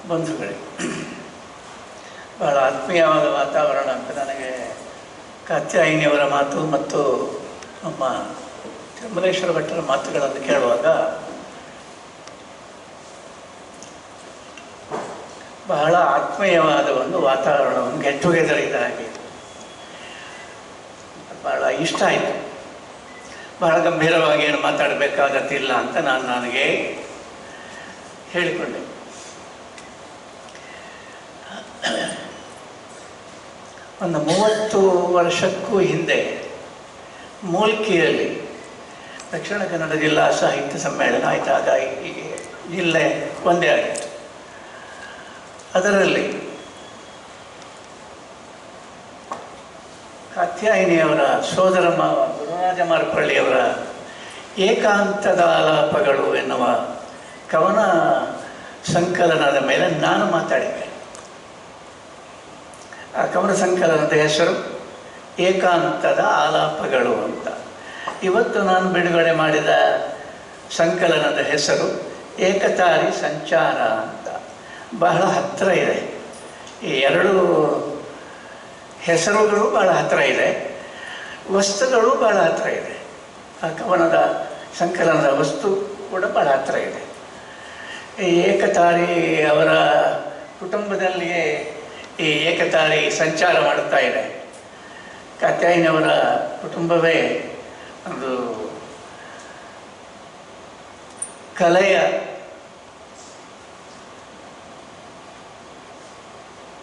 ಬಂಧುಗಳೇ, ಬಹಳ ಆತ್ಮೀಯವಾದ ವಾತಾವರಣ ಅಂತ ನನಗೆ ಕಾತ್ಯಾಯಿನಿಯವರ ಮಾತು ಮತ್ತು ನಮ್ಮ ಚಾಮರೇಶ್ವರ ಭಟ್ಟರ ಮಾತುಗಳನ್ನು ಕೇಳುವಾಗ ಬಹಳ ಆತ್ಮೀಯವಾದ ಒಂದು ವಾತಾವರಣ, ಒಂದು ಗೆಟ್ ಟುಗೆದರ್ ಇದ್ದ ಹಾಗೆ ಬಹಳ ಇಷ್ಟ ಆಯಿತು. ಬಹಳ ಗಂಭೀರವಾಗಿ ಏನು ಮಾತಾಡಬೇಕಾಗತ್ತಿಲ್ಲ ಅಂತ ನನಗೆ ಹೇಳಿಕೊಂಡೆ. ಒಂದು 30 ವರ್ಷಕ್ಕೂ ಹಿಂದೆ ಮೂಲ್ಕಿಯಲ್ಲಿ ದಕ್ಷಿಣ ಕನ್ನಡ ಜಿಲ್ಲಾ ಸಾಹಿತ್ಯ ಸಮ್ಮೇಳನ ಆಯಿತಾಗ ಜಿಲ್ಲೆ ಒಂದೇ ಆಗಿತ್ತು. ಅದರಲ್ಲಿ ಕಾತ್ಯಾಯಿನಿಯವರ ಸೋದರ ಮಾವ ಗುರುರಾಜ ಮಾರ್ಪಳ್ಳಿಯವರ ಏಕಾಂತದ ಆಲಾಪಗಳು ಎನ್ನುವ ಕವನ ಸಂಕಲನದ ಮೇಲೆ ನಾನು ಮಾತಾಡಿದ್ದೆ. ಆ ಕವನ ಸಂಕಲನದ ಹೆಸರು ಏಕಾಂತದ ಆಲಾಪಗಳು ಅಂತ. ಇವತ್ತು ನಾನು ಬಿಡುಗಡೆ ಮಾಡಿದ ಸಂಕಲನದ ಹೆಸರು ಏಕತಾರಿ ಸಂಚಾರ ಅಂತ. ಬಹಳ ಹತ್ತಿರ ಇದೆ, ಈ ಎರಡು ಹೆಸರುಗಳು ಬಹಳ ಹತ್ತಿರ ಇದೆ, ವಸ್ತುಗಳು ಬಹಳ ಹತ್ತಿರ ಇದೆ. ಆ ಕವನದ ಸಂಕಲನದ ವಸ್ತು ಕೂಡ ಬಹಳ ಹತ್ತಿರ ಇದೆ. ಈ ಏಕತಾರಿ ಅವರ ಕುಟುಂಬದಲ್ಲಿಯೇ ಈ ಏಕತಾರಿ ಸಂಚಾರ ಮಾಡುತ್ತಾ ಇದೆ. ಕಾತ್ಯಾಯಿನಿಯವರ ಕುಟುಂಬವೇ ಒಂದು ಕಲೆಯ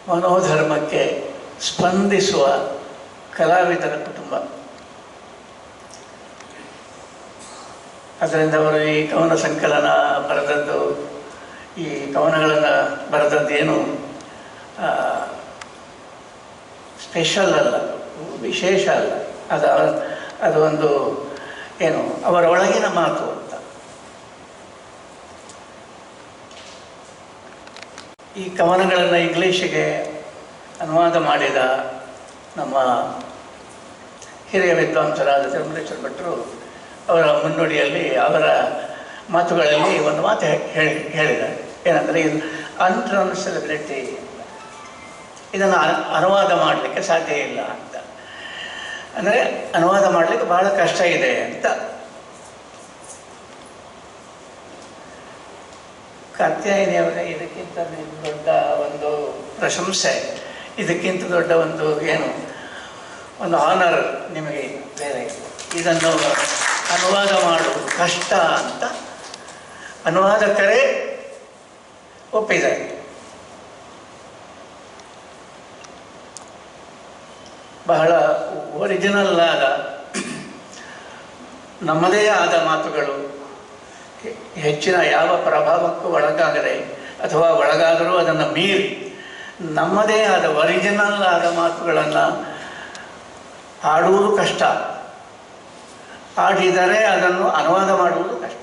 ಮನೋಧರ್ಮಕ್ಕೆ ಸ್ಪಂದಿಸುವ ಕಲಾವಿದರ ಕುಟುಂಬ. ಅದರಿಂದ ಅವರು ಈ ಕವನ ಸಂಕಲನ ಬರೆದದ್ದು, ಈ ಕವನಗಳನ್ನು ಬರೆದದ್ದು ಏನು ಸ್ಪೆಷಲ್ ಅಲ್ಲ, ವಿಶೇಷ ಅಲ್ಲ. ಅದು ಒಂದು ಏನು ಅವರ ಒಳಗಿನ ಮಾತು ಅಂತ. ಈ ಕವನಗಳನ್ನು ಇಂಗ್ಲೀಷಿಗೆ ಅನುವಾದ ಮಾಡಿದ ನಮ್ಮ ಹಿರಿಯ ವಿದ್ವಾಂಸರಾದ ಚಾಮರೇಶ್ವರ ಭಟ್ಟರು ಅವರ ಮುನ್ನುಡಿಯಲ್ಲಿ ಅವರ ಮಾತುಗಳಲ್ಲಿ ಒಂದು ಮಾತು ಹೇಳಿದ್ದಾರೆ. ಏನಂದರೆ, ಇದು ಅನ್ಟ್ರಾನ್ಸಲಬಿಲಿಟಿ, ಇದನ್ನು ಅನುವಾದ ಮಾಡಲಿಕ್ಕೆ ಸಾಧ್ಯ ಇಲ್ಲ ಅಂತ. ಅಂದರೆ ಅನುವಾದ ಮಾಡಲಿಕ್ಕೆ ಬಹಳ ಕಷ್ಟ ಇದೆ ಅಂತ. ಕಾತ್ಯಾಯಿನಿಯವರ ಇದಕ್ಕಿಂತ ದೊಡ್ಡ ಒಂದು ಪ್ರಶಂಸೆ, ಇದಕ್ಕಿಂತ ದೊಡ್ಡ ಒಂದು ಒಂದು ಆನರ್ ನಿಮಗೆ ಬೇರೆ. ಇದನ್ನು ಅನುವಾದ ಮಾಡುವುದು ಕಷ್ಟ ಅಂತ ಅನುವಾದಕರೇ ಒಪ್ಪಿದ್ದಾರೆ. ಬಹಳ ಒರಿಜಿನಲ್ ಆದ ನಮ್ಮದೇ ಆದ ಮಾತುಗಳು, ಹೆಚ್ಚಿನ ಯಾವ ಪ್ರಭಾವಕ್ಕೂ ಒಳಗಾಗದೆ ಅಥವಾ ಒಳಗಾದರೂ ಅದನ್ನು ಮೀರಿ ನಮ್ಮದೇ ಆದ ಒರಿಜಿನಲ್ ಆದ ಮಾತುಗಳನ್ನು ಹಾಡುವುದು ಕಷ್ಟ, ಹಾಡಿದರೆ ಅದನ್ನು ಅನುವಾದ ಮಾಡುವುದು ಕಷ್ಟ.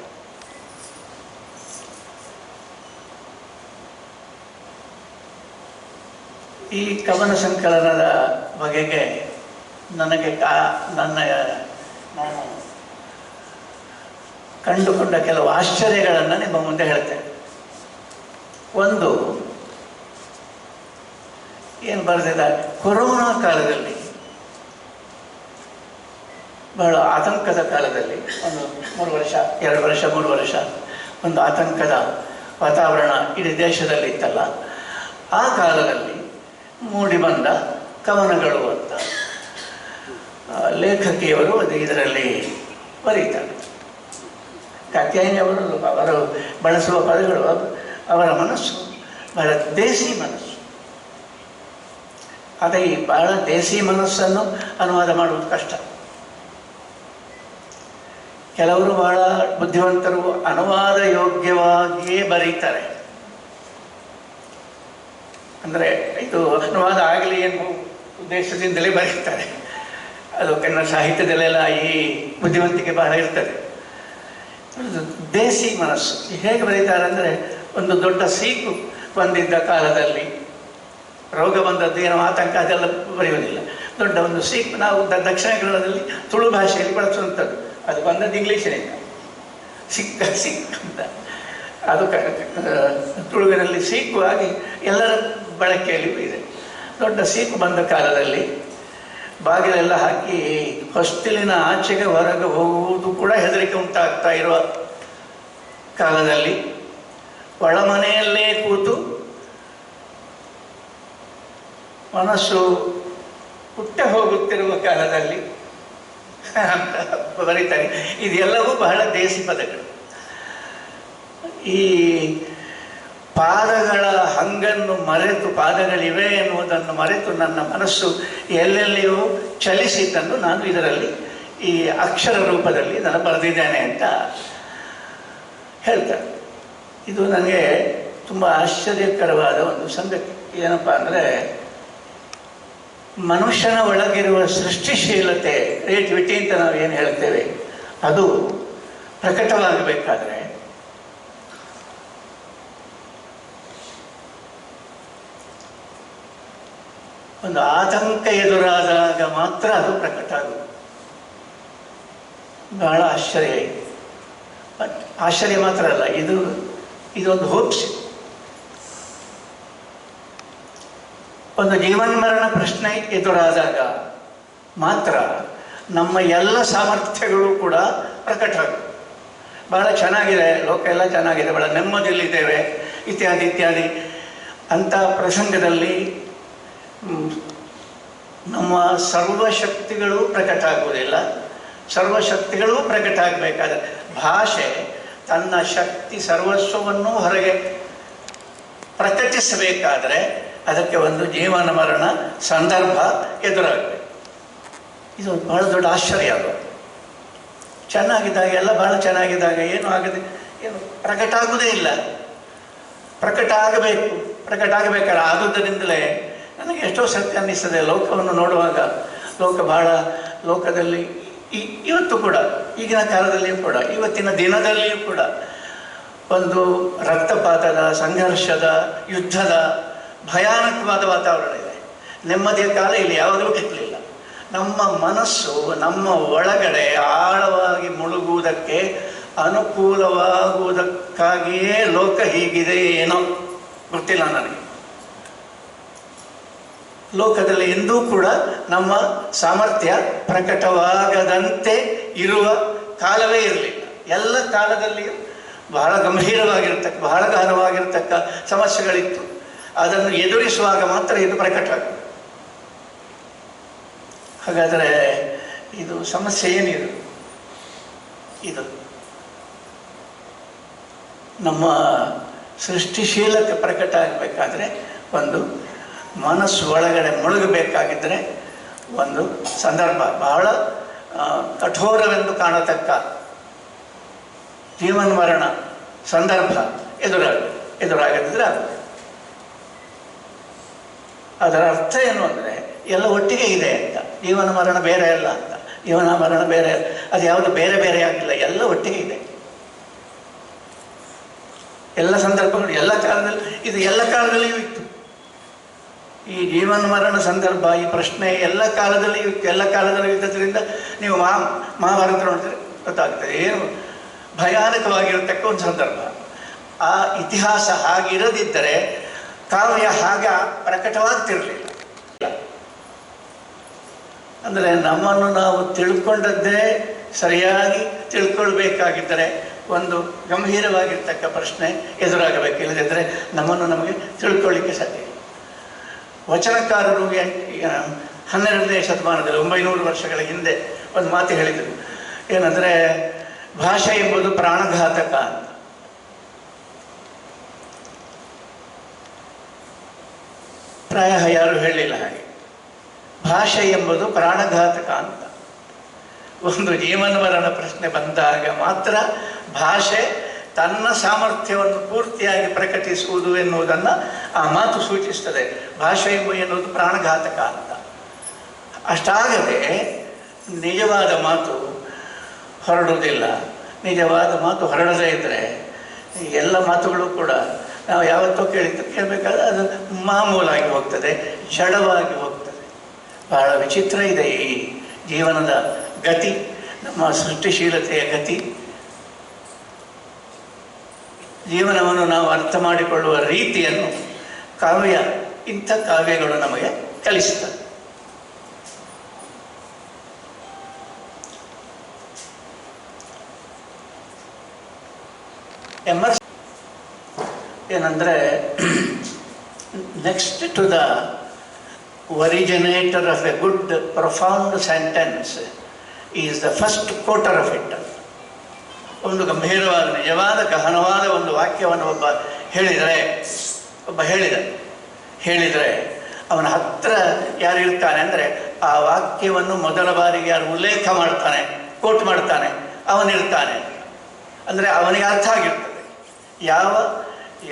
ಈ ಕವನ ಸಂಕಲನದ ಬಗೆಗೆ ನನಗೆ ನಾನು ಕಂಡುಕೊಂಡ ಕೆಲವು ಆಶ್ಚರ್ಯಗಳನ್ನು ನಿಮ್ಮ ಮುಂದೆ ಹೇಳ್ತೇನೆ. ಒಂದು, ಏನು ಬರೆದಿದ್ದಾರೆ, ಕೊರೋನಾ ಕಾಲದಲ್ಲಿ, ಬಹಳ ಆತಂಕದ ಕಾಲದಲ್ಲಿ, ಒಂದು 3 ವರ್ಷ 2 ವರ್ಷ ಒಂದು ಆತಂಕದ ವಾತಾವರಣ ಇಡೀ ದೇಶದಲ್ಲಿ ಇತ್ತಲ್ಲ, ಆ ಕಾಲದಲ್ಲಿ ಮೂಡಿಬಂದ ಕವನಗಳು ಅಂತ ಲೇಖಕಿಯವರು ಇದರಲ್ಲಿ ಬರೀತಾರೆ. ಕಾತ್ಯಾಯಿನಿಯವರು ಅವರು ಬಳಸುವ ಪದಗಳು, ಅವರ ಮನಸ್ಸು ಬಹಳ ದೇಸಿ ಮನಸ್ಸು. ಆದರೆ ಈ ಬಹಳ ದೇಸಿ ಮನಸ್ಸನ್ನು ಅನುವಾದ ಮಾಡುವುದು ಕಷ್ಟ. ಕೆಲವರು ಬಹಳ ಬುದ್ಧಿವಂತರು ಅನುವಾದ ಯೋಗ್ಯವಾಗಿಯೇ ಬರೀತಾರೆ. ಅಂದರೆ ಇದು ಅನುವಾದ ಆಗಲಿ ಎನ್ನುವ ಉದ್ದೇಶದಿಂದಲೇ ಬರೀತಾರೆ. ಅದು ಕನ್ನಡ ಸಾಹಿತ್ಯದಲ್ಲೆಲ್ಲ ಈ ಬುದ್ಧಿವಂತಿಕೆ ಬಹಳ ಇರ್ತದೆ. ದೇಸಿ ಮನಸ್ಸು ಹೇಗೆ ಬರೀತಾರೆ ಅಂದರೆ, ಒಂದು ದೊಡ್ಡ ಸೀಕು ಬಂದಿದ್ದ ಕಾಲದಲ್ಲಿ, ರೋಗ ಬಂದದ್ದು ಏನೋ ಆತಂಕ ಅದೆಲ್ಲ ಬರೆಯುವುದಿಲ್ಲ. ದೊಡ್ಡ ಒಂದು ಸೀಕು, ನಾವು ದಕ್ಷಿಣ ಕನ್ನಡದಲ್ಲಿ ತುಳು ಭಾಷೆಯಲ್ಲಿ ಬಳಸುವಂಥದ್ದು, ಅದು ಬಂದದ್ದು ಇಂಗ್ಲೀಷಿನಿಂದ, ಸಿಕ್ಕ ಅಂತ. ಅದು ತುಳುವಿನಲ್ಲಿ ಸೀಕು ಆಗಿ ಎಲ್ಲರ ಬಳಕೆಯಲ್ಲಿಯೂ ಇದೆ. ದೊಡ್ಡ ಸೀಕು ಬಂದ ಕಾಲದಲ್ಲಿ ಬಾಗಿಲೆಲ್ಲ ಹಾಕಿ ಹೊಸ್ತಿಲಿನ ಆಚೆಗೆ ಹೊರಗೆ ಹೋಗುವುದು ಕೂಡ ಹೆದರಿಕೆ ಉಂಟಾಗ್ತಾ ಇರುವ ಕಾಲದಲ್ಲಿ, ಒಳಮನೆಯಲ್ಲೇ ಕೂತು ಮನಸ್ಸು ಹುಟ್ಟೆ ಹೋಗುತ್ತಿರುವ ಕಾಲದಲ್ಲಿ ಅಂತ ಬರೀತಾರೆ. ಇದೆಲ್ಲವೂ ಬಹಳ ದೇಸಿ ಪದಗಳು. ಈ ಪಾದಗಳ ಹಂಗನ್ನು ಮರೆತು, ಪಾದಗಳಿವೆ ಎನ್ನುವುದನ್ನು ಮರೆತು ನನ್ನ ಮನಸ್ಸು ಎಲ್ಲೆಲ್ಲಿಯೂ ಚಲಿಸಿದ್ದನ್ನು ನಾನು ಇದರಲ್ಲಿ ಈ ಅಕ್ಷರ ರೂಪದಲ್ಲಿ ನಾನು ಬರೆದಿದ್ದೇನೆ ಅಂತ ಹೇಳ್ತಾರೆ. ಇದು ನನಗೆ ತುಂಬ ಆಶ್ಚರ್ಯಕರವಾದ ಒಂದು ಸಂಗತಿ. ಏನಪ್ಪ ಅಂದರೆ, ಮನುಷ್ಯನ ಒಳಗಿರುವ ಸೃಷ್ಟಿಶೀಲತೆ, ಕ್ರಿಯೇಟಿವಿಟಿ ಅಂತ ನಾವು ಏನು ಹೇಳ್ತೇವೆ, ಅದು ಪ್ರಕಟವಾಗಬೇಕಾದ್ರೆ ಒಂದು ಆತಂಕ ಎದುರಾದಾಗ ಮಾತ್ರ ಅದು ಪ್ರಕಟ ಆಗುವುದು. ಬಹಳ ಆಶ್ಚರ್ಯ ಇದೆ. ಬಟ್ ಆಶ್ಚರ್ಯ ಮಾತ್ರ ಅಲ್ಲ, ಇದೊಂದು ಹೋಪ್ಸ್. ಒಂದು ಜೀವನ್ಮರಣ ಪ್ರಶ್ನೆ ಎದುರಾದಾಗ ಮಾತ್ರ ನಮ್ಮ ಎಲ್ಲ ಸಾಮರ್ಥ್ಯಗಳು ಕೂಡ ಪ್ರಕಟ ಆಗುತ್ತೆ. ಬಹಳ ಚೆನ್ನಾಗಿದೆ, ಲೋಕ ಎಲ್ಲ ಚೆನ್ನಾಗಿದೆ, ಬಹಳ ನೆಮ್ಮದಿಯಲ್ಲಿದ್ದೇವೆ ಇತ್ಯಾದಿ ಇತ್ಯಾದಿ ಅಂಥ ಪ್ರಸಂಗದಲ್ಲಿ ನಮ್ಮ ಸರ್ವಶಕ್ತಿಗಳು ಪ್ರಕಟ ಆಗುವುದಿಲ್ಲ. ಸರ್ವಶಕ್ತಿಗಳೂ ಪ್ರಕಟ ಆಗಬೇಕಾದ್ರೆ ಭಾಷೆ ತನ್ನ ಶಕ್ತಿ ಸರ್ವಸ್ವವನ್ನು ಹೊರಗೆ ಪ್ರಕಟಿಸಬೇಕಾದರೆ ಅದಕ್ಕೆ ಒಂದು ಜೀವನ ಮರಣ ಸಂದರ್ಭ ಎದುರಾಗಬೇಕು. ಇದು ಬಹಳ ದೊಡ್ಡ ಆಶ್ಚರ್ಯ. ಅದು ಚೆನ್ನಾಗಿದ್ದಾಗ, ಎಲ್ಲ ಬಹಳ ಚೆನ್ನಾಗಿದ್ದಾಗ ಏನು ಆಗದೆ, ಏನು ಪ್ರಕಟ ಆಗುವುದೇ ಇಲ್ಲ. ಪ್ರಕಟ ಆಗಬೇಕು. ಪ್ರಕಟ ಆಗಬೇಕಾದ್ರೆ ಆದುದರಿಂದಲೇ ನನಗೆ ಎಷ್ಟೋ ಸತ್ಯ ಅನ್ನಿಸ್ತದೆ ಲೋಕವನ್ನು ನೋಡುವಾಗ. ಲೋಕದಲ್ಲಿ ಇವತ್ತು ಕೂಡ, ಈಗಿನ ಕಾಲದಲ್ಲಿಯೂ ಕೂಡ, ಇವತ್ತಿನ ದಿನದಲ್ಲಿಯೂ ಕೂಡ ಒಂದು ರಕ್ತಪಾತದ, ಸಂಘರ್ಷದ, ಯುದ್ಧದ ಭಯಾನಕವಾದ ವಾತಾವರಣ ಇದೆ. ನೆಮ್ಮದಿಯ ಕಾಲ ಇಲ್ಲಿ ಯಾವಾಗಲೂ ಕಿತ್ತಲಿಲ್ಲ. ನಮ್ಮ ಮನಸ್ಸು ನಮ್ಮ ಒಳಗಡೆ ಆಳವಾಗಿ ಮುಳುಗುವುದಕ್ಕೆ ಅನುಕೂಲವಾಗುವುದಕ್ಕಾಗಿಯೇ ಲೋಕ ಹೀಗಿದೆ ಏನೋ ಗೊತ್ತಿಲ್ಲ ನನಗೆ. ಲೋಕದಲ್ಲಿ ಎಂದೂ ಕೂಡ ನಮ್ಮ ಸಾಮರ್ಥ್ಯ ಪ್ರಕಟವಾಗದಂತೆ ಇರುವ ಕಾಲವೇ ಇರಲಿಲ್ಲ. ಎಲ್ಲ ಕಾಲದಲ್ಲಿಯೂ ಬಹಳ ಗಂಭೀರವಾಗಿರ್ತಕ್ಕ, ಬಹಳ ಗಾಢವಾಗಿರ್ತಕ್ಕ ಸಮಸ್ಯೆಗಳಿತ್ತು. ಅದನ್ನು ಎದುರಿಸುವಾಗ ಮಾತ್ರ ಇದು ಪ್ರಕಟ ಆಗುತ್ತೆ. ಹಾಗಾದರೆ ಇದು ಸಮಸ್ಯೆ ಏನಿದು? ಇದು ನಮ್ಮ ಸೃಷ್ಟಿಶೀಲತೆ ಪ್ರಕಟ ಆಗಬೇಕಾದ್ರೆ, ಒಂದು ಮನಸ್ಸು ಒಳಗಡೆ ಮುಳುಗಬೇಕಾಗಿದ್ದರೆ ಒಂದು ಸಂದರ್ಭ, ಬಹಳ ಕಠೋರವೆಂದು ಕಾಣತಕ್ಕ ಜೀವನ ಮರಣ ಸಂದರ್ಭ ಎದುರಾಗದಿದ್ರೆ ಆಗುತ್ತೆ. ಅದರ ಅರ್ಥ ಏನು ಅಂದರೆ, ಎಲ್ಲ ಒಟ್ಟಿಗೆ ಇದೆ ಅಂತ. ಜೀವನ ಮರಣ ಬೇರೆ ಅಲ್ಲ ಅಂತ. ಜೀವನ ಮರಣ ಬೇರೆ, ಅದು ಯಾವುದು ಬೇರೆ ಬೇರೆ ಆಗಿಲ್ಲ, ಎಲ್ಲ ಒಟ್ಟಿಗೆ ಇದೆ. ಎಲ್ಲ ಸಂದರ್ಭಗಳು, ಎಲ್ಲ ಕಾಲದಲ್ಲಿ, ಇದು ಎಲ್ಲ ಕಾಲದಲ್ಲಿಯೂ ಇತ್ತು. ಈ ಜೀವನ ಮರಣ ಸಂದರ್ಭ, ಈ ಪ್ರಶ್ನೆ ಎಲ್ಲ ಕಾಲದಲ್ಲಿ ಇತ್ತು. ಎಲ್ಲ ಕಾಲದಲ್ಲಿ ಇದ್ದದ್ರಿಂದ ನೀವು ಮಹಾಭಾರತ ನೋಡಿದ್ರೆ ಗೊತ್ತಾಗ್ತದೆ, ಏನು ಭಯಾನಕವಾಗಿರತಕ್ಕ ಒಂದು ಸಂದರ್ಭ. ಆ ಇತಿಹಾಸ ಹಾಗಿರದಿದ್ದರೆ ಕಾವ್ಯ ಹಾಗೆ ಪ್ರಕಟವಾಗ್ತಿರಲಿಲ್ಲ. ಅಂದರೆ ನಮ್ಮನ್ನು ನಾವು ತಿಳ್ಕೊಂಡದ್ದೇ ಸರಿಯಾಗಿ ತಿಳ್ಕೊಳ್ಬೇಕಾಗಿದ್ದರೆ ಒಂದು ಗಂಭೀರವಾಗಿರ್ತಕ್ಕ ಪ್ರಶ್ನೆ ಎದುರಾಗಬೇಕು. ಇಲ್ಲದಿದ್ದರೆ ನಮಗೆ ತಿಳ್ಕೊಳ್ಳಿಕ್ಕೆ ಸಾಧ್ಯ ಇಲ್ಲ. ವಚನಕಾರರು 12ನೇ ಶತಮಾನದಲ್ಲಿ 900 ವರ್ಷಗಳ ಹಿಂದೆ ಒಂದು ಮಾತು ಹೇಳಿದರು. ಏನಂದರೆ, ಭಾಷೆ ಎಂಬುದು ಪ್ರಾಣಘಾತಕ ಅಂತ. ಪ್ರಾಯ ಯಾರು ಹೇಳಲಿಲ್ಲ ಹಾಗೆ. ಭಾಷೆ ಎಂಬುದು ಪ್ರಾಣಘಾತಕ ಅಂತ. ಒಂದು ಜೀವನ ಮರಣ ಪ್ರಶ್ನೆ ಬಂದಾಗ ಮಾತ್ರ ಭಾಷೆ ತನ್ನ ಸಾಮರ್ಥ್ಯವನ್ನು ಪೂರ್ತಿಯಾಗಿ ಪ್ರಕಟಿಸುವುದು ಎನ್ನುವುದನ್ನು ಆ ಮಾತು ಸೂಚಿಸ್ತದೆ. ಭಾಷೆ ಎನ್ನುವುದು ಪ್ರಾಣಘಾತಕ ಅಂತ. ಅಷ್ಟಾಗದೆ ನಿಜವಾದ ಮಾತು ಹೊರಡುವುದಿಲ್ಲ. ನಿಜವಾದ ಮಾತು ಹೊರಡದೇ ಇದ್ದರೆ ಎಲ್ಲ ಮಾತುಗಳು ಕೂಡ ನಾವು ಯಾವತ್ತೋ ಕೇಳಬೇಕಾದ್ರೆ ಅದು ಮಾಮೂಲಾಗಿ ಹೋಗ್ತದೆ, ಜಡವಾಗಿ ಹೋಗ್ತದೆ. ಬಹಳ ವಿಚಿತ್ರ ಇದೆ ಈ ಜೀವನದ ಗತಿ, ನಮ್ಮ ಸೃಷ್ಟಿಶೀಲತೆಯ ಗತಿ. ಜೀವನವನ್ನು ನಾವು ಅರ್ಥ ಮಾಡಿಕೊಳ್ಳುವ ರೀತಿಯನ್ನು ಕಾವ್ಯ, ಇಂಥ ಕಾವ್ಯಗಳು ನಮಗೆ ಕಲಿಸ್ತದೆ. ಎಮರ್ಸನ್ ಏನಂದರೆ, next to the originator of a good profound sentence is the first quoter of it. ಒಂದು ಗಂಭೀರವಾದ ನಿಜವಾದ ಗಹನವಾದ ಒಂದು ವಾಕ್ಯವನ್ನು ಒಬ್ಬ ಹೇಳಿದರೆ ಅವನ ಹತ್ರ ಯಾರು ಇರ್ತಾನೆ ಅಂದರೆ, ಆ ವಾಕ್ಯವನ್ನು ಮೊದಲ ಬಾರಿಗೆ ಯಾರು ಉಲ್ಲೇಖ ಮಾಡ್ತಾನೆ, ಕೋಟ್ ಮಾಡ್ತಾನೆ, ಅವನಿರ್ತಾನೆ. ಅಂದರೆ ಅವನಿಗೆ ಅರ್ಥ ಆಗಿರ್ತದೆ ಯಾವ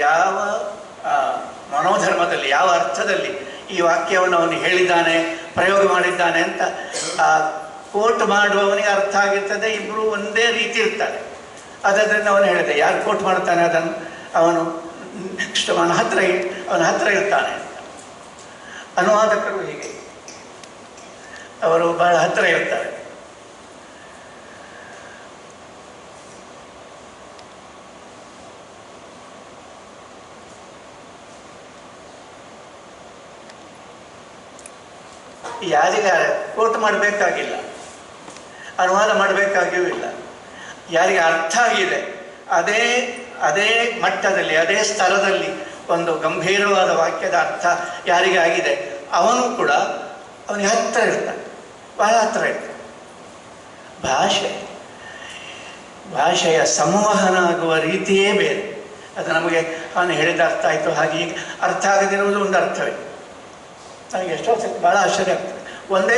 ಯಾವ ಮನೋಧರ್ಮದಲ್ಲಿ, ಯಾವ ಅರ್ಥದಲ್ಲಿ ಈ ವಾಕ್ಯವನ್ನು ಅವನು ಹೇಳಿದ್ದಾನೆ, ಪ್ರಯೋಗ ಮಾಡಿದ್ದಾನೆ ಅಂತ ಆ ಕೋಟ್ ಮಾಡುವವನಿಗೆ ಅರ್ಥ ಆಗಿರ್ತದೆ. ಇಬ್ಬರು ಒಂದೇ ರೀತಿ ಇರ್ತಾರೆ. ಅದರಿಂದ ಅವನು ಹೇಳಿದೆ, ಯಾರು ಕೋಟ್ ಮಾಡ್ತಾನೆ ಅದನ್ನು ಅವನು ನೆಕ್ಸ್ಟ್ ಅವನ ಹತ್ರ ಇರ್ತಾನೆ. ಅನುವಾದಕರು ಹೀಗೆ, ಅವರು ಬಹಳ ಹತ್ತಿರ ಇರ್ತಾರೆ. ಯಾರಿಗೆ ಕೋಟ್ ಮಾಡಬೇಕಾಗಿಲ್ಲ, ಅನುವಾದ ಮಾಡಬೇಕಾಗಿಯೂ ಇಲ್ಲ. ಯಾರಿಗೆ ಅರ್ಥ ಆಗಿದೆ ಅದೇ ಮಟ್ಟದಲ್ಲಿ, ಅದೇ ಸ್ಥಳದಲ್ಲಿ ಒಂದು ಗಂಭೀರವಾದ ವಾಕ್ಯದ ಅರ್ಥ ಯಾರಿಗೆ ಆಗಿದೆ ಅವನು ಕೂಡ ಅವನಿಗೆ ಹತ್ತಿರ ಇರ್ತಾನೆ, ಬಹಳ ಹತ್ತಿರ ಇರ್ತಾನೆ. ಭಾಷೆಯ ಸಂವಹನ ಆಗುವ ರೀತಿಯೇ ಬೇರೆ. ಅದು ನಮಗೆ ಅವನು ಹೇಳಿದ ಅರ್ಥ ಆಯಿತು, ಹಾಗೆ ಈಗ ಅರ್ಥ ಆಗದಿರುವುದು ಒಂದು ಅರ್ಥವೇ. ನನಗೆ ಎಷ್ಟೋ ಸತಿ ಭಾಳ ಆಶ್ಚರ್ಯ ಆಗ್ತದೆ. ಒಂದೇ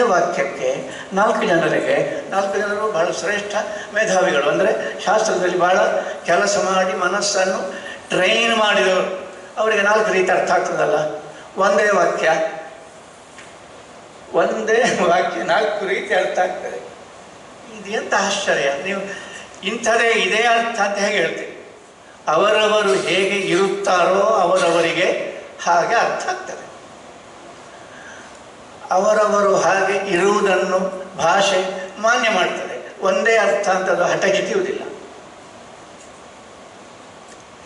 ವಾಕ್ಯಕ್ಕೆ 4 ಜನರು ಬಹಳ ಶ್ರೇಷ್ಠ ಮೇಧಾವಿಗಳು, ಅಂದರೆ ಶಾಸ್ತ್ರದಲ್ಲಿ ಭಾಳ ಕೆಲಸ ಮಾಡಿ ಮನಸ್ಸನ್ನು ಟ್ರೈನ್ ಮಾಡಿದವರು, ಅವರಿಗೆ 4 ರೀತಿ ಅರ್ಥ ಆಗ್ತದಲ್ಲ. ಒಂದೇ ವಾಕ್ಯ 4 ರೀತಿ ಅರ್ಥ ಆಗ್ತದೆ. ಇದು ಎಂಥ ಆಶ್ಚರ್ಯ! ನೀವು ಇಂಥದೇ ಇದೇ ಅರ್ಥ ಅಂತ ಹೇಗೆ ಹೇಳ್ತೀವಿ? ಅವರವರು ಹೇಗೆ ಇರುತ್ತಾರೋ ಅವರವರಿಗೆ ಹಾಗೆ ಅರ್ಥ ಆಗ್ತದೆ. ಅವರವರು ಹಾಗೆ ಇರುವುದನ್ನು ಭಾಷೆ ಮಾನ್ಯ ಮಾಡ್ತದೆ. ಒಂದೇ ಅರ್ಥ ಅಂತದ್ದು ಹಠಗಿತಿಯುವುದಿಲ್ಲ.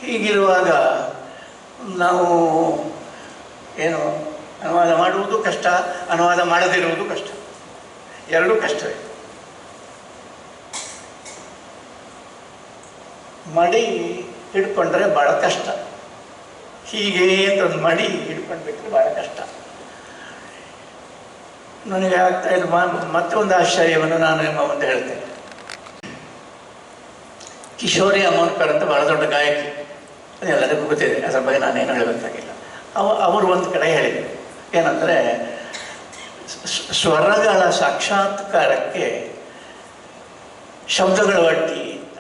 ಹೀಗಿರುವಾಗ ನಾವು ಏನು ಅನುವಾದ ಮಾಡುವುದು ಕಷ್ಟ, ಅನುವಾದ ಮಾಡದಿರುವುದು ಕಷ್ಟ, ಎರಡೂ ಕಷ್ಟವೇ. ಮಡಿ ಹಿಡ್ಕೊಂಡ್ರೆ ಭಾಳ ಕಷ್ಟ. ಹೀಗೆ ಅಂತ ಒಂದು ಮಡಿ ಹಿಡ್ಕೊಂಡ್ಬಿಟ್ರೆ ಭಾಳ ಕಷ್ಟ. ನನಗೆ ಆಗ್ತಾ ಇದು ಮತ್ತೆ ಒಂದು ಆಶ್ಚರ್ಯವನ್ನು ನಾನು ನಿಮ್ಮ ಮುಂದೆ ಹೇಳ್ತೇನೆ. ಕಿಶೋರಿ ಅಮೋನ್ಕರ್ ಅಂತ ಬಹಳ ದೊಡ್ಡ ಗಾಯಕಿ, ಅದೆಲ್ಲರಿಗೂ ಗೊತ್ತಿದೆ, ಅದರ ಬಗ್ಗೆ ನಾನೇನು ಹೇಳಬೇಕಾಗಿಲ್ಲ. ಅವರು ಒಂದು ಕಡೆ ಹೇಳಿದರು, ಏನಂದರೆ ಸ್ವರಗಳ ಸಾಕ್ಷಾತ್ಕಾರಕ್ಕೆ ಶಬ್ದಗಳ ಒಟ್ಟಿ ಅಂತ.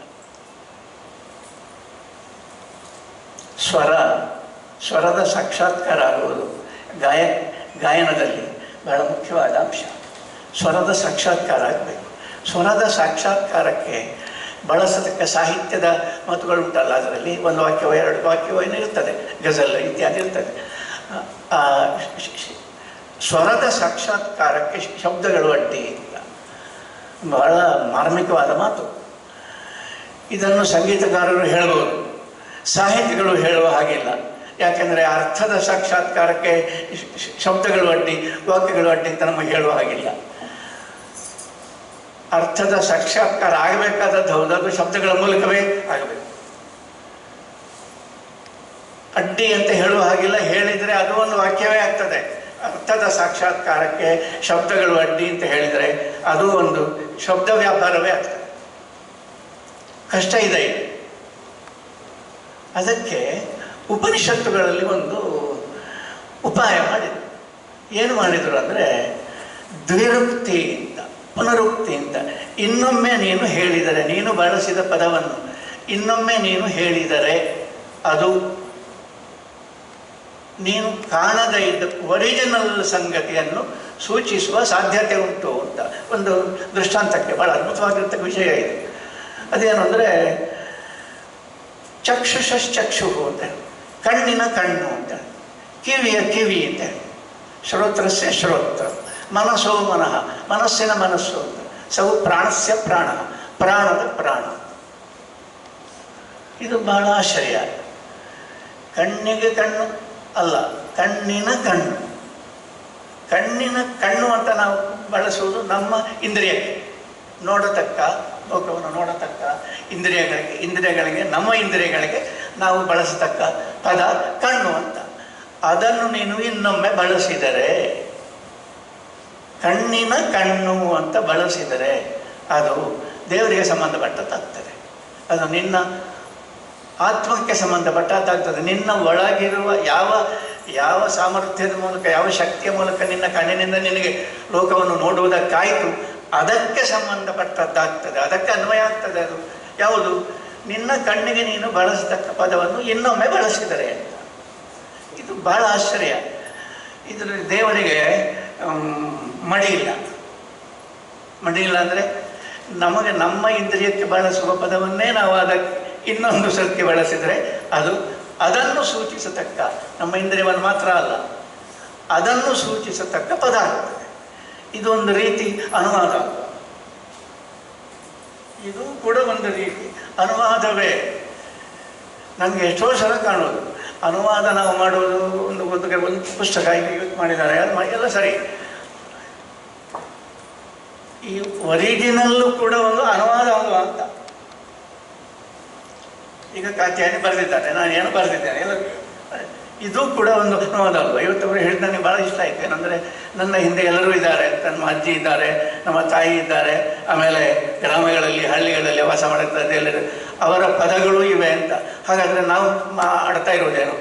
ಸ್ವರದ ಸಾಕ್ಷಾತ್ಕಾರ ಆಗುವುದು ಗಾಯನದಲ್ಲಿ ಬಹಳ ಮುಖ್ಯವಾದ ಅಂಶ. ಸ್ವರದ ಸಾಕ್ಷಾತ್ಕಾರ ಆಗಬೇಕು. ಸ್ವರದ ಸಾಕ್ಷಾತ್ಕಾರಕ್ಕೆ ಬಳಸತಕ್ಕ ಸಾಹಿತ್ಯದ ಮಾತುಗಳುಂಟಲ್ಲ, ಅದರಲ್ಲಿ ಒಂದು ವಾಕ್ಯವೋ 2 ವಾಕ್ಯವೋ ಏನೋ ಇರ್ತದೆ, ಗಜಲ್ ಇತ್ಯಾದಿ ಇರ್ತದೆ. ಸ್ವರದ ಸಾಕ್ಷಾತ್ಕಾರಕ್ಕೆ ಶಬ್ದಗಳು ಅಡ್ಡಿ ಇಲ್ಲ, ಬಹಳ ಮಾರ್ಮಿಕವಾದ ಮಾತು. ಇದನ್ನು ಸಂಗೀತಗಾರರು ಹೇಳಬಹುದು, ಸಾಹಿತಿಗಳು ಹೇಳುವ ಹಾಗಿಲ್ಲ. ಯಾಕೆಂದರೆ ಅರ್ಥದ ಸಾಕ್ಷಾತ್ಕಾರಕ್ಕೆ ಶಬ್ದಗಳು ಅಡ್ಡಿ, ವಾಕ್ಯಗಳು ಅಡ್ಡಿ ಅಂತ ನಮಗೆ ಹೇಳುವ ಹಾಗಿಲ್ಲ. ಅರ್ಥದ ಸಾಕ್ಷಾತ್ಕಾರ ಆಗಬೇಕಾದದ್ದು ಹೌದು, ಅದು ಶಬ್ದಗಳ ಮೂಲಕವೇ ಆಗಬೇಕು. ಅಡ್ಡಿ ಅಂತ ಹೇಳುವ ಹಾಗಿಲ್ಲ, ಹೇಳಿದರೆ ಅದು ಒಂದು ವಾಕ್ಯವೇ ಆಗ್ತದೆ. ಅರ್ಥದ ಸಾಕ್ಷಾತ್ಕಾರಕ್ಕೆ ಶಬ್ದಗಳು ಅಡ್ಡಿ ಅಂತ ಹೇಳಿದರೆ ಅದು ಒಂದು ಶಬ್ದ ವ್ಯಾಪಾರವೇ ಆಗ್ತದೆ. ಕಷ್ಟ ಇದೆ. ಅದಕ್ಕೆ ಉಪನಿಷತ್ತುಗಳಲ್ಲಿ ಒಂದು ಉಪಾಯ ಮಾಡಿದರು. ಏನು ಮಾಡಿದರು ಅಂದರೆ, ದ್ವಿರುಕ್ತಿ ಅಂತ, ಪುನರುಕ್ತಿ ಅಂತ. ಇನ್ನೊಮ್ಮೆ ನೀನು ಹೇಳಿದರೆ, ನೀನು ಬಳಸಿದ ಪದವನ್ನು ಇನ್ನೊಮ್ಮೆ ನೀನು ಹೇಳಿದರೆ ಅದು ನೀನು ಕಾಣದೇ ಇದ್ದ ಒರಿಜಿನಲ್ ಸಂಗತಿಯನ್ನು ಸೂಚಿಸುವ ಸಾಧ್ಯತೆ ಉಂಟು ಅಂತ ಒಂದು ದೃಷ್ಟಾಂತಕ್ಕೆ ಭಾಳ ಅದ್ಭುತವಾಗಿರ್ತಕ್ಕ ವಿಷಯ ಇದೆ. ಅದೇನು ಅಂದರೆ, ಚಕ್ಷುಷಶ್ಚಕ್ಷು ಅಂತ, ಕಣ್ಣಿನ ಕಣ್ಣು ಅಂತ, ಕಿವಿಯ ಕಿವಿ ಅಂತ, ಶ್ರೋತ್ರಸ್ಯ ಶ್ರೋತ್ರ, ಮನಸ್ಸೋ ಮನಃ, ಮನಸ್ಸಿನ ಮನಸ್ಸು ಅಂತ, ಸವು ಪ್ರಾಣಸ್ಯ ಪ್ರಾಣ, ಪ್ರಾಣದ ಪ್ರಾಣ. ಇದು ಬಹಳ ಆಶ್ಚರ್ಯ. ಕಣ್ಣಿಗೆ ಕಣ್ಣು ಅಲ್ಲ, ಕಣ್ಣಿನ ಕಣ್ಣು. ಕಣ್ಣಿನ ಕಣ್ಣು ಅಂತ ನಾವು ಬಳಸುವುದು ನಮ್ಮ ಇಂದ್ರಿಯಕ್ಕೆ, ನೋಡತಕ್ಕ, ಲೋಕವನ್ನು ನೋಡತಕ್ಕ ಇಂದ್ರಿಯಗಳಿಗೆ ನಮ್ಮ ಇಂದ್ರಿಯಗಳಿಗೆ ನಾವು ಬಳಸತಕ್ಕ ಪದ ಕಣ್ಣು ಅಂತ. ಅದನ್ನು ನೀನು ಇನ್ನೊಮ್ಮೆ ಬಳಸಿದರೆ, ಕಣ್ಣಿನ ಕಣ್ಣು ಅಂತ ಬಳಸಿದರೆ ಅದು ದೇವರಿಗೆ ಸಂಬಂಧಪಟ್ಟದ್ದಾಗ್ತದೆ. ಅದು ನಿನ್ನ ಆತ್ಮಕ್ಕೆ ಸಂಬಂಧಪಟ್ಟದ್ದಾಗ್ತದೆ. ನಿನ್ನ ಒಳಗಿರುವ ಯಾವ ಸಾಮರ್ಥ್ಯದ ಮೂಲಕ, ಯಾವ ಶಕ್ತಿಯ ಮೂಲಕ ನಿನ್ನ ಕಣ್ಣಿನಿಂದ ನಿನಗೆ ಲೋಕವನ್ನು ನೋಡುವುದಕ್ಕಾಯಿತು, ಅದಕ್ಕೆ ಸಂಬಂಧಪಟ್ಟದ್ದಾಗ್ತದೆ, ಅದಕ್ಕೆ ಅನ್ವಯ ಆಗ್ತದೆ. ಅದು ಯಾವುದು? ನಿನ್ನ ಕಣ್ಣಿಗೆ ನೀನು ಬಳಸತಕ್ಕ ಪದವನ್ನು ಇನ್ನೊಮ್ಮೆ ಬಳಸಿದರೆ ಅಂತ. ಇದು ಬಹಳ ಆಶ್ಚರ್ಯ. ಇದರಲ್ಲಿ ದೇವರಿಗೆ ಮಡಿಯಿಲ್ಲ. ಮಡಿಯಿಲ್ಲ ಅಂದರೆ ನಮಗೆ ನಮ್ಮ ಇಂದ್ರಿಯಕ್ಕೆ ಬಳಸುವ ಪದವನ್ನೇ ನಾವು ಅದಕ್ಕೆ ಇನ್ನೊಂದು ಸರ್ತಿ ಬಳಸಿದರೆ ಅದನ್ನು ಸೂಚಿಸತಕ್ಕ, ನಮ್ಮ ಇಂದ್ರಿಯವನ್ನು ಮಾತ್ರ ಅಲ್ಲ, ಅದನ್ನು ಸೂಚಿಸತಕ್ಕ ಪದ ಆಗ್ತದೆ. ಇದೊಂದು ರೀತಿ ಅನುವಾದ. ಇದು ಕೂಡ ಒಂದು ರೀತಿ ಅನುವಾದವೇ. ನನಗೆ ಎಷ್ಟೋ ಸಲ ಕಾಣೋದು ಅನುವಾದ ನಾವು ಮಾಡೋದು. ಒಂದು ಪುಸ್ತಕ ಇವತ್ತು ಮಾಡಿದ್ದಾರೆ, ಎಲ್ಲ ಸರಿ. ಈ ಒರಿಜಿನಲ್ಲು ಕೂಡ ಒಂದು ಅನುವಾದ ಅಂತ. ಈಗ ಕಾತ್ಯಾಯನಿ ಬರೆದಿದ್ದಾರೆ, ನಾನು ಏನು ಬರೆದಿದ್ದೇನೆ, ಎಲ್ಲ ಇದು ಕೂಡ ಒಂದು ಅನುವಾದ ಅಲ್ವ? ಇವತ್ತವರು ಹೇಳಿದ ನನಗೆ ಭಾಳ ಇಷ್ಟ ಆಯಿತು. ಏನಂದರೆ ನನ್ನ ಹಿಂದೆ ಎಲ್ಲರೂ ಇದ್ದಾರೆ, ನಮ್ಮ ಅಜ್ಜಿ ಇದ್ದಾರೆ, ನಮ್ಮ ತಾಯಿ ಇದ್ದಾರೆ, ಆಮೇಲೆ ಗ್ರಾಮಗಳಲ್ಲಿ ಹಳ್ಳಿಗಳಲ್ಲಿ ವಾಸ ಮಾಡುತ್ತದೆ ಎಲ್ಲರೂ, ಅವರ ಪದಗಳು ಇವೆ ಅಂತ. ಹಾಗಾದರೆ ನಾವು ಆಡ್ತಾ ಇರೋದೇನು?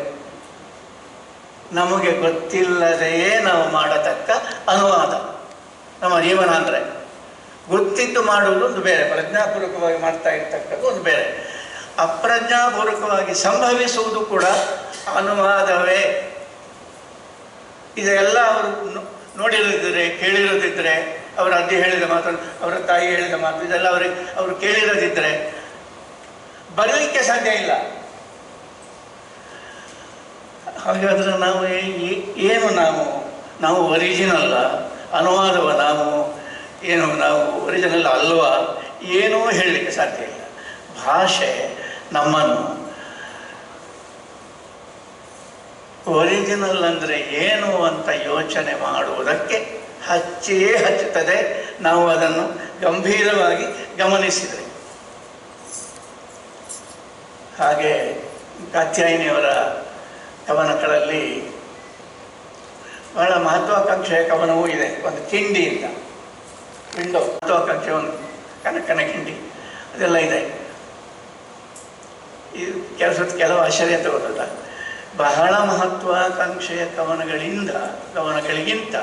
ನಮಗೆ ಗೊತ್ತಿಲ್ಲದೆಯೇ ನಾವು ಮಾಡತಕ್ಕ ಅನುವಾದ ನಮ್ಮ ಜೀವನ. ಅಂದರೆ ಗೊತ್ತಿದ್ದು ಮಾಡುವುದು ಒಂದು ಬೇರೆ, ಪ್ರಜ್ಞಾಪೂರ್ವಕವಾಗಿ ಮಾಡ್ತಾ ಇರ್ತಕ್ಕದ್ದು ಒಂದು ಬೇರೆ. ಅಪ್ರಜ್ಞಾಪೂರ್ವಕವಾಗಿ ಸಂಭವಿಸುವುದು ಕೂಡ ಅನುವಾದವೇ. ಇದೆಲ್ಲ ಅವರು ನೋಡಿರೋದಿದ್ರೆ, ಕೇಳಿರೋದಿದ್ದರೆ, ಅವರ ಅಜ್ಜಿ ಹೇಳಿದ ಮಾತು, ಅವರ ತಾಯಿ ಹೇಳಿದ ಮಾತು, ಇದೆಲ್ಲ ಅವರು ಕೇಳಿರೋದಿದ್ದರೆ ಬರಲಿಕ್ಕೆ ಸಾಧ್ಯ ಇಲ್ಲ. ಹಾಗಾದರೆ ನಾವು ಒರಿಜಿನಲ್ಲ, ಅನುವಾದವ ನಾವು ಒರಿಜಿನಲ್ ಅಲ್ವಾ? ಏನೂ ಹೇಳಲಿಕ್ಕೆ ಸಾಧ್ಯ ಇಲ್ಲ. ಭಾಷೆ ನಮ್ಮನ್ನು ಒರಿಜಿನಲ್ ಅಂದರೆ ಏನು ಅಂತ ಯೋಚನೆ ಮಾಡುವುದಕ್ಕೆ ಹಚ್ಚುತ್ತದೆ. ನಾವು ಅದನ್ನು ಗಂಭೀರವಾಗಿ ಗಮನಿಸಿದರೆ. ಹಾಗೆ ಕಾತ್ಯಾಯಿನಿಯವರ ಕವನಗಳಲ್ಲಿ ಬಹಳ ಮಹತ್ವಾಕಾಂಕ್ಷೆಯ ಕವನವೂ ಇದೆ. ಒಂದು ಕಿಂಡಿ ಅಂತ, ವಿಂಡೋ, ಮಹತ್ವಾಕಾಂಕ್ಷೆ, ಒಂದು ಕನಕನ ಕಿಂಡಿ, ಅದೆಲ್ಲ ಇದೆ. ಇದು ಕೆಲವು ಆಶ್ಚರ್ಯ ಅಂತ ಗೊತ್ತಲ್ಲ. ಬಹಳ ಮಹತ್ವಾಕಾಂಕ್ಷೆಯ ಕವನಗಳಿಗಿಂತ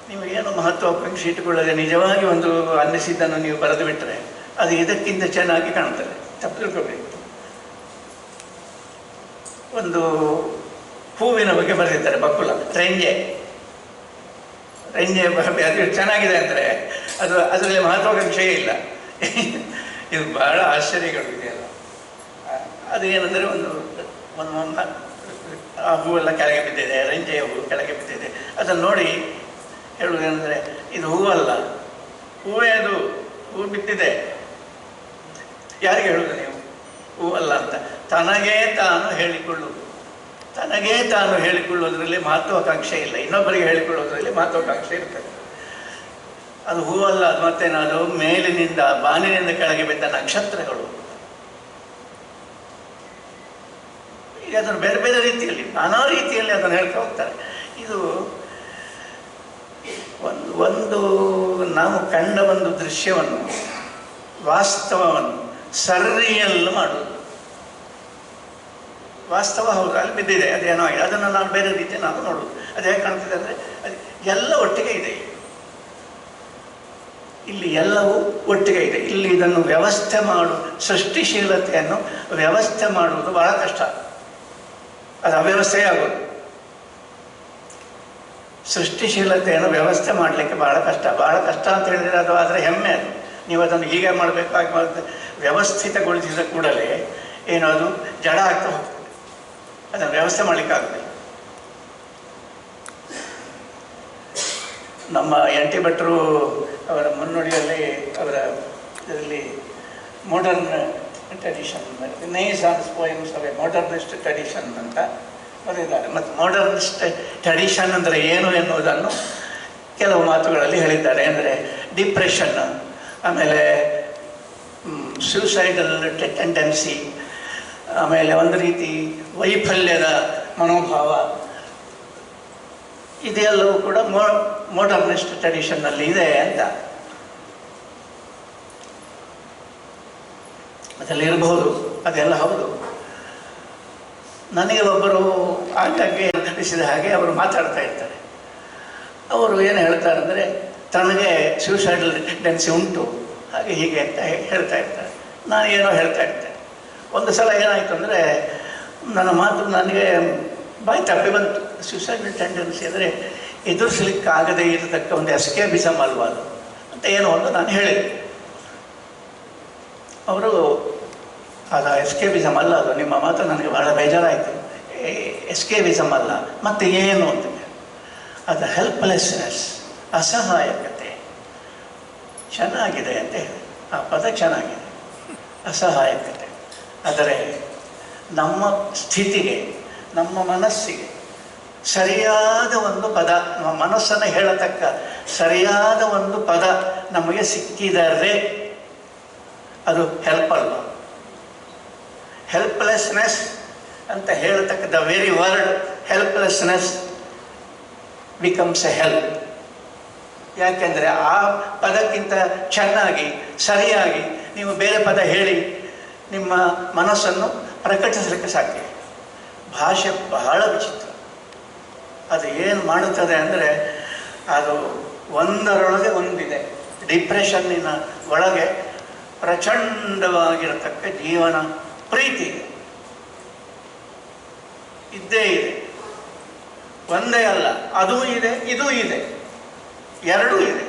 ನಿಮಗೇನು ಮಹತ್ವಾಕಾಂಕ್ಷೆ ಇಟ್ಟುಕೊಳ್ಳದೆ ನಿಜವಾಗಿ ಒಂದು ಅನ್ನಿಸಿದ್ದನ್ನು ನೀವು ಬರೆದು ಬಿಟ್ಟರೆ ಅದು ಇದಕ್ಕಿಂತ ಚೆನ್ನಾಗಿ ಕಾಣ್ತದೆ. ತಪ್ಪು ತಿಳ್ಕೊಬೇಕು. ಒಂದು ಹೂವಿನ ಬಗ್ಗೆ ಬರೆದಿದ್ದಾರೆ, ಬಕುಲ, ರೆಂಜೆ ಅದು ಚೆನ್ನಾಗಿದೆ ಅಂದರೆ ಅದರಲ್ಲಿ ಮಹತ್ವಾಕಾಂಕ್ಷೆಯೇ ಇಲ್ಲ. ಇದು ಬಹಳ ಆಶ್ಚರ್ಯಗಳು ಇದೆಯಲ್ಲ. ಅದು ಏನಂದರೆ ಒಂದು ಆ ಹೂವೆಲ್ಲ ಕೆಳಗೆ ಬಿದ್ದಿದೆ, ರೆಂಜೆಯ ಹೂವು ಕೆಳಗೆ ಬಿದ್ದಿದೆ. ಅದನ್ನು ನೋಡಿ ಹೇಳುವುದೇನೆಂದರೆ, ಇದು ಹೂವಲ್ಲ, ಹೂವೇ ಅದು, ಹೂ ಬಿದ್ದಿದೆ. ಯಾರಿಗೆ ಹೇಳುವುದು ನೀವು ಹೂವಲ್ಲ ಅಂತ? ತನಗೇ ತಾನು ಹೇಳಿಕೊಳ್ಳುವುದರಲ್ಲಿ ಮಹತ್ವಾಕಾಂಕ್ಷೆ ಇಲ್ಲ, ಇನ್ನೊಬ್ಬರಿಗೆ ಹೇಳಿಕೊಳ್ಳುವುದರಲ್ಲಿ ಮಹತ್ವಾಕಾಂಕ್ಷೆ ಇರ್ತದೆ. ಅದು ಹೂವಲ್ಲ, ಅದು ಮತ್ತೇನದು ಮೇಲಿನಿಂದ ಬಾನಿನಿಂದ ಕೆಳಗೆ ಬಿದ್ದ ನಕ್ಷತ್ರಗಳು. ಈಗ ಅದನ್ನು ಬೇರೆ ಬೇರೆ ರೀತಿಯಲ್ಲಿ, ನಾನಾ ರೀತಿಯಲ್ಲಿ ಅದನ್ನು ಹೇಳ್ತಾ ಹೋಗ್ತಾರೆ. ಇದು ಒಂದು ನಾವು ಕಂಡ ಒಂದು ದೃಶ್ಯವನ್ನು, ವಾಸ್ತವವನ್ನು ಸರಿಯಲ್ಲಿ ಮಾಡುವುದು. ವಾಸ್ತವ ಹೌದು, ಅಲ್ಲಿ ಬಿದ್ದಿದೆ, ಅದೇನೋ ಆಗಿದೆ, ಅದನ್ನು ನಾನು ಬೇರೆ ರೀತಿ ನಾನು ನೋಡುವುದು. ಅದು ಹೇಗೆ ಕಾಣ್ತಿದೆ ಅಂದರೆ ಅದು ಎಲ್ಲ ಒಟ್ಟಿಗೆ ಇದೆ. ಇಲ್ಲಿ ಎಲ್ಲವೂ ಒಟ್ಟಿಗೆ ಇದೆ. ಇಲ್ಲಿ ಇದನ್ನು ವ್ಯವಸ್ಥೆ ಸೃಷ್ಟಿಶೀಲತೆಯನ್ನು ವ್ಯವಸ್ಥೆ ಮಾಡುವುದು ಬಹಳ ಕಷ್ಟ. ಅದು ಅವ್ಯವಸ್ಥೆಯೇ ಆಗೋದು. ಸೃಷ್ಟಿಶೀಲತೆಯನ್ನು ವ್ಯವಸ್ಥೆ ಮಾಡಲಿಕ್ಕೆ ಬಹಳ ಕಷ್ಟ ಅಂತ ಹೇಳಿದರೆ ಅದು ಆದರೆ ಹೆಮ್ಮೆ. ಅದು ನೀವು ಅದನ್ನು ಹೀಗೆ ಮಾಡಬೇಕು, ಹಾಗೆ ಮಾಡಬೇಕು. ವ್ಯವಸ್ಥಿತಗೊಳಿಸಿದ ಕೂಡಲೇ ಏನೋ ಅದು ಜಡ ಆಗ್ತಾ ಹೋಗ್ತದೆ. ಅದನ್ನು ವ್ಯವಸ್ಥೆ ಮಾಡಲಿಕ್ಕಾಗುದಿಲ್ಲ. ನಮ್ಮ ಎನ್ ಟಿ ಭಟ್ರು ಅವರ ಮುನ್ನುಡಿಯಲ್ಲಿ, ಅವರ ಇದರಲ್ಲಿ modern tradition, Renaissance poems of A modernist tradition ಅಂತ ಬರೆದಿದ್ದಾರೆ. ಮತ್ತು ಮಾಡರ್ನಿಸ್ಟ್ ಟ್ರೆಡಿಷನ್ ಅಂದರೆ ಏನು ಎನ್ನುವುದನ್ನು ಕೆಲವು ಮಾತುಗಳಲ್ಲಿ ಹೇಳಿದ್ದಾರೆ. ಅಂದರೆ ಡಿಪ್ರೆಷನ್, ಆಮೇಲೆ ಸೂಸೈಡಲ್ ಟೆಂಡೆನ್ಸಿ, ಆಮೇಲೆ ಒಂದು ರೀತಿ ವೈಫಲ್ಯದ ಮನೋಭಾವ, ಇದೆಲ್ಲವೂ ಕೂಡ ಮಾಡರ್ನಿಸ್ಟ್ ಟ್ರೆಡಿಷನ್ನಲ್ಲಿ ಇದೆ ಅಂತ. ಅದೆಲ್ಲ ಇರಬಹುದು, ಅದೆಲ್ಲ ಹೌದು. ನನಗೆ ಒಬ್ಬರು ಆಗಾಗ್ಗೆ ತಿಳಿಸಿದ ಹಾಗೆ ಅವರು ಮಾತಾಡ್ತಾ ಇರ್ತಾರೆ. ಅವರು ಏನು ಹೇಳ್ತಾರೆ ಅಂದರೆ, ತನಗೆ ಸೂಸೈಡಲ್ ಟೆಂಡೆನ್ಸಿ ಉಂಟು, ಹಾಗೆ ಹೀಗೆ ಅಂತ ಹೇಳ್ತಾ ಇರ್ತಾರೆ. ನಾನು ಏನೋ ಹೇಳ್ತಾ ಇರ್ತೇನೆ. ಒಂದು ಸಲ ಏನಾಯಿತು ಅಂದರೆ, ನನ್ನ ಮಾತು ನನಗೆ ಬಾಯಿ ತಪ್ಪಿ ಬಂತು. ಸೂಸೈಡಲ್ ಟೆಂಡೆನ್ಸಿ ಅಂದರೆ ಎದುರಿಸಲಿಕ್ಕಾಗದೇ ಇರತಕ್ಕ ಒಂದು ಎಸ್ಕೇಪಿಸಮ್ ಅಲ್ವಾ ಅದು ಅಂತ ಏನೋ ಒಂದು ನಾನು ಹೇಳಿದೆ. ಅವರು ಅದು ಎಸ್ಕೇಪಿಸಮ್ ಅಲ್ಲ, ಅದು ನಿಮ್ಮ ಮಾತು ನನಗೆ ಭಾಳ ಬೇಜಾರಾಯಿತು, ಎಸ್ಕೇಪಿಸಮ್ ಅಲ್ಲ, ಮತ್ತು ಏನು ಅಂತ. ಅದು ಹೆಲ್ಪ್ಲೆಸ್ನೆಸ್, ಅಸಹಾಯಕತೆ. ಚೆನ್ನಾಗಿದೆ ಅಂತ ಹೇಳಿ, ಆ ಪದ ಚೆನ್ನಾಗಿದೆ, ಅಸಹಾಯಕತೆ. ಆದರೆ ನಮ್ಮ ಸ್ಥಿತಿಗೆ, ನಮ್ಮ ಮನಸ್ಸಿಗೆ ಸರಿಯಾದ ಒಂದು ಪದ, ನಮ್ಮ ಮನಸ್ಸನ್ನು ಹೇಳತಕ್ಕ ಸರಿಯಾದ ಒಂದು ಪದ ನಮಗೆ ಸಿಕ್ಕಿದರೆ ಅದು ಹೆಲ್ಪ್ ಅಲ್ಲ. ಹೆಲ್ಪ್ಲೆಸ್ನೆಸ್ ಅಂತ ಹೇಳತಕ್ಕ the very word helplessness becomes a help. ಯಾಕೆಂದರೆ ಆ ಪದಕ್ಕಿಂತ ಚೆನ್ನಾಗಿ ಸರಿಯಾಗಿ ನೀವು ಬೇರೆ ಪದ ಹೇಳಿ ನಿಮ್ಮ ಮನಸ್ಸನ್ನು ಪ್ರಕಟಿಸಲಿಕ್ಕೆ ಸಾಧ್ಯ. ಭಾಷೆ ಬಹಳ ವಿಚಿತ್ರ. ಅದು ಏನು ಮಾಡುತ್ತದೆ ಅಂದರೆ, ಅದು ಒಂದರೊಳಗೆ ಒಂದಿದೆ. ಡಿಪ್ರೆಷನ್ನಿನ ಒಳಗೆ ಪ್ರಚಂಡವಾಗಿರತಕ್ಕ ಜೀವನ ಪ್ರೀತಿ ಇದ್ದೇ ಇದೆ. ಒಂದೇ ಅಲ್ಲ, ಅದೂ ಇದೆ, ಇದೂ ಇದೆ, ಎರಡೂ ಇದೆ.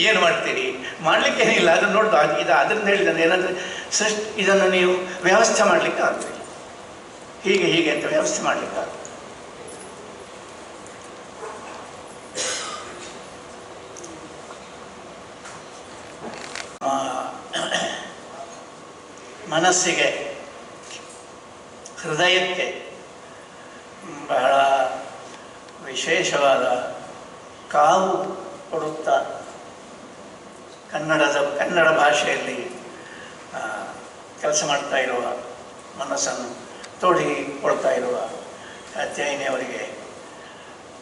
ಏನು ಮಾಡ್ತೀರಿ? ಮಾಡಲಿಕ್ಕೇನಿಲ್ಲ. ಅದನ್ನು ನೋಡ್ದು ಇದು ಅದರಿಂದ ಹೇಳಿದ್ದಾನೆ ಏನಂದರೆ, ಇದನ್ನು ನೀವು ವ್ಯವಸ್ಥೆ ಮಾಡಲಿಕ್ಕೆ ಆಗ್ತದೆ, ಹೀಗೆ ಹೀಗೆ ಅಂತ ವ್ಯವಸ್ಥೆ ಮಾಡಲಿಕ್ಕೆ ಆಗ್ತದೆ. ಮನಸ್ಸಿಗೆ, ಹೃದಯಕ್ಕೆ ಬಹಳ ವಿಶೇಷವಾದ ಕಾವು ಕೊಡುತ್ತಾ ಕನ್ನಡ ಭಾಷೆಯಲ್ಲಿ ಕೆಲಸ ಮಾಡ್ತಾ ಇರುವ, ಮನಸ್ಸನ್ನು ತೋಡಿಕೊಳ್ತಾ ಇರುವ ಕಾತ್ಯಾಯಿನಿಯವರಿಗೆ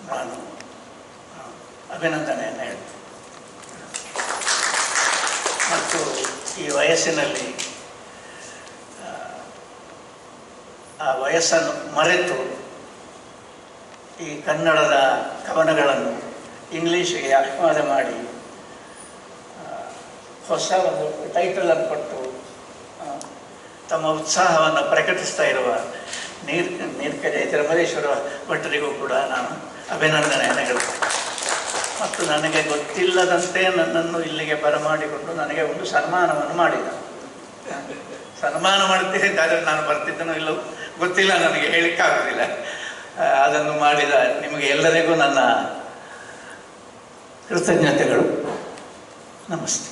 ನಾನು ಅಭಿನಂದನೆಯನ್ನು ಹೇಳ್ತೇನೆ. ಮತ್ತು ಈ ವಯಸ್ಸಿನಲ್ಲಿ ಆ ವಯಸ್ಸನ್ನು ಮರೆತು ಈ ಕನ್ನಡದ ಕವನಗಳನ್ನು ಇಂಗ್ಲೀಷಿಗೆ ಅನುವಾದ ಮಾಡಿ ಹೊಸ ಒಂದು ಟೈಟಲನ್ನು ಕೊಟ್ಟು ತಮ್ಮ ಉತ್ಸಾಹವನ್ನು ಪ್ರಕಟಿಸ್ತಾ ಇರುವ ನೀರ್ಕಜೆ ತಿರುಮಲೇಶ್ವರ ಭಟ್ಟರಿಗೂ ಕೂಡ ನಾನು ಅಭಿನಂದನೆಯನ್ನು ಹೇಳ್ತೇನೆ. ಮತ್ತು ನನಗೆ ಗೊತ್ತಿಲ್ಲದಂತೆ ನನ್ನನ್ನು ಇಲ್ಲಿಗೆ ಬರಮಾಡಿಕೊಂಡು ನನಗೆ ಒಂದು ಸನ್ಮಾನವನ್ನು ಮಾಡಿದ. ಸನ್ಮಾನ ಮಾಡ್ತೀನಿ ಅಂತಾದರೆ ನಾನು ಬರ್ತಿದ್ದನೋ ಇಲ್ಲೋ ಗೊತ್ತಿಲ್ಲ, ನನಗೆ ಹೇಳಲಿಕ್ಕಾಗೋದಿಲ್ಲ. ಅದನ್ನು ಮಾಡಿದ ನಿಮಗೆ ಎಲ್ಲರಿಗೂ ನನ್ನ ಕೃತಜ್ಞತೆಗಳು. ನಮಸ್ತೆ.